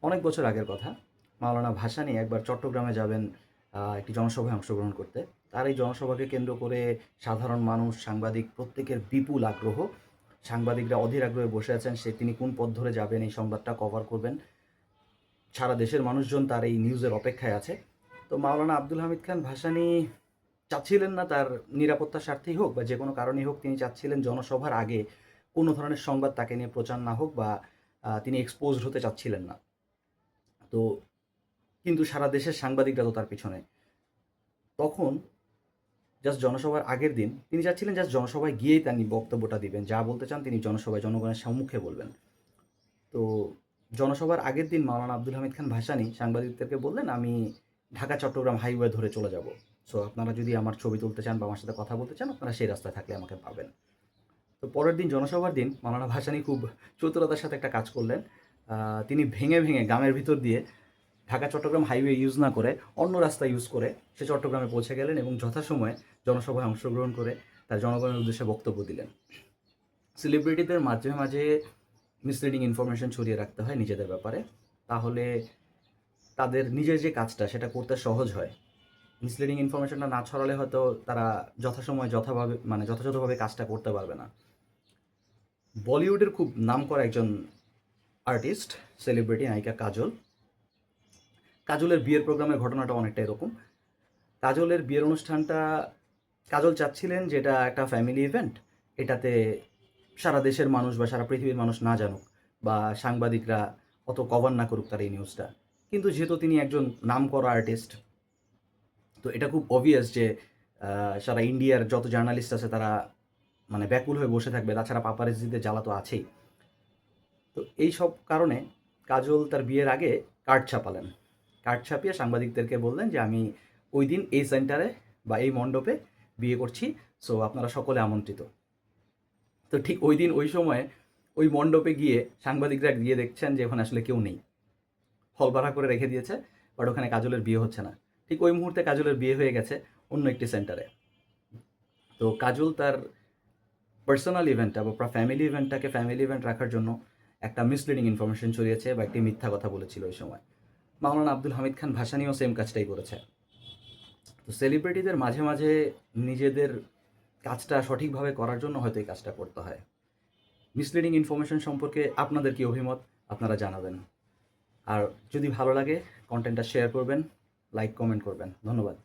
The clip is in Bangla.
অনেক বছর আগের কথা। মাওলানা ভাসানী একবার চট্টগ্রামে যাবেন একটি জনসভায় অংশগ্রহণ করতে। তার এই জনসভাকে কেন্দ্র করে সাধারণ মানুষ, সাংবাদিক প্রত্যেকের বিপুল আগ্রহ। সাংবাদিকরা অধীর আগ্রহে বসে আছেন তিনি কোন পথ ধরে যাবেন, এই সংবাদটা কভার করবেন। সারা দেশের মানুষজন তার এই নিউজের অপেক্ষায় আছে। তো মাওলানা আব্দুল হামিদ খান ভাসানী চাচ্ছিলেন না তার নিরাপত্তার স্বার্থেই হোক বা যে কোনো কারণেই হোক, তিনি চাচ্ছিলেন জনসভার আগে কোনো ধরনের সংবাদ তাকে নিয়ে প্রচার না হোক বা তিনি এক্সপোজড হতে চাচ্ছিলেন না। তো কিন্তু সারা দেশের সাংবাদিকরা তো তার পিছনে। তখন জাস্ট জনসভার আগের দিন তিনি চাচ্ছিলেন জাস্ট জনসভায় গিয়েই তিনি বক্তব্যটা দিবেন। যা বলতে চান তিনি জনসভায় জনগণের সম্মুখে বলবেন। তো জনসভার আগের দিন মাওলানা আব্দুল হামিদ খান ভাসানী সাংবাদিকদেরকে বললেন, আমি ঢাকা চট্টগ্রাম হাইওয়ে ধরে চলে যাব। সো আপনারা যদি আমার ছবি তুলতে চান বা আমার সাথে কথা বলতে চান, আপনারা সেই রাস্তায় থাকলে আমাকে পাবেন। তো পরের দিন জনসভার দিন মাওলানা ভাসানী খুব চতুরতার সাথে একটা কাজ করলেন। তিনি ভেঙে ভেঙে গ্রামের ভিতর দিয়ে ঢাকা চট্টগ্রাম হাইওয়ে ইউজ না করে অন্য রাস্তা ইউজ করে সে চট্টগ্রামে পৌঁছে গেলেন এবং যথাসময়ে জনসভায় অংশগ্রহণ করে তার জনগণের উদ্দেশ্যে বক্তব্য দিলেন। সেলিব্রিটিদের মাঝে মাঝে মিসলিডিং ইনফরমেশন ছড়িয়ে রাখতে হয় নিজেদের ব্যাপারে, তাহলে তাদের নিজের যে কাজটা সেটা করতে সহজ হয়। মিসলিডিং ইনফরমেশনটা না ছড়ালে হয়তো তারা যথাসময়ে যথাযথভাবে কাজটা করতে পারবে না। বলিউডের খুব নামকরা একজন আর্টিস্ট, সেলিব্রিটি নায়িকা কাজল। কাজলের বিয়ের প্রোগ্রামের ঘটনাটা অনেকটা এরকম। কাজলের বিয়ের অনুষ্ঠানটা কাজল চাচ্ছিলেন যে এটা একটা ফ্যামিলি ইভেন্ট, এটাতে সারা দেশের মানুষ বা সারা পৃথিবীর মানুষ না জানুক বা সাংবাদিকরা অত কভার না করুক তার এই নিউজটা। কিন্তু যেহেতু তিনি একজন নামকরা আর্টিস্ট, তো এটা খুব অবভিয়াস যে সারা ইন্ডিয়ার যত জার্নালিস্ট আছে তারা মানে ব্যাকুল হয়ে বসে থাকবে, তাছাড়া পাপারাজিদের জ্বালা তো আছেই। তো এই সব কারণে কাজল তার বিয়ের আগে কার্ড ছাপালেন। কার্ড ছাপিয়ে সাংবাদিকদেরকে বললেন যে আমি ওই দিন এই সেন্টারে বা এই মণ্ডপে বিয়ে করছি, সো আপনারা সকলে আমন্ত্রিত। তো ঠিক ওই দিন ওই সময়ে ওই মণ্ডপে গিয়ে সাংবাদিকরা গিয়ে দেখছেন যে ওখানে আসলে কেউ নেই, হল ভাড়া করে রেখে দিয়েছে, বাট ওখানে কাজলের বিয়ে হচ্ছে না। ঠিক ওই মুহূর্তে কাজলের বিয়ে হয়ে গেছে অন্য একটি সেন্টারে। তো কাজল তার পার্সোনাল ইভেন্টটা বা ফ্যামিলি ইভেন্টটাকে ফ্যামিলি ইভেন্ট রাখার জন্য একটা মিসলিডিং ইনফরমেশন ছড়িয়েছে বা একটি মিথ্যা কথা বলেছিল ওই সময়। মাওলানা আব্দুল হামিদ খান ভাসানীও সেম কাজটাই করেছে। তো সেলিব্রিটিদের মাঝে মাঝে নিজেদের কাজটা সঠিকভাবে করার জন্য হয়তো এই কাজটা করতে হয়। মিসলিডিং ইনফরমেশন সম্পর্কে আপনাদের কি অভিমত, আপনারা জানাবেন। আর যদি ভালো লাগে কন্টেন্টটা শেয়ার করবেন, লাইক কমেন্ট করবেন। ধন্যবাদ।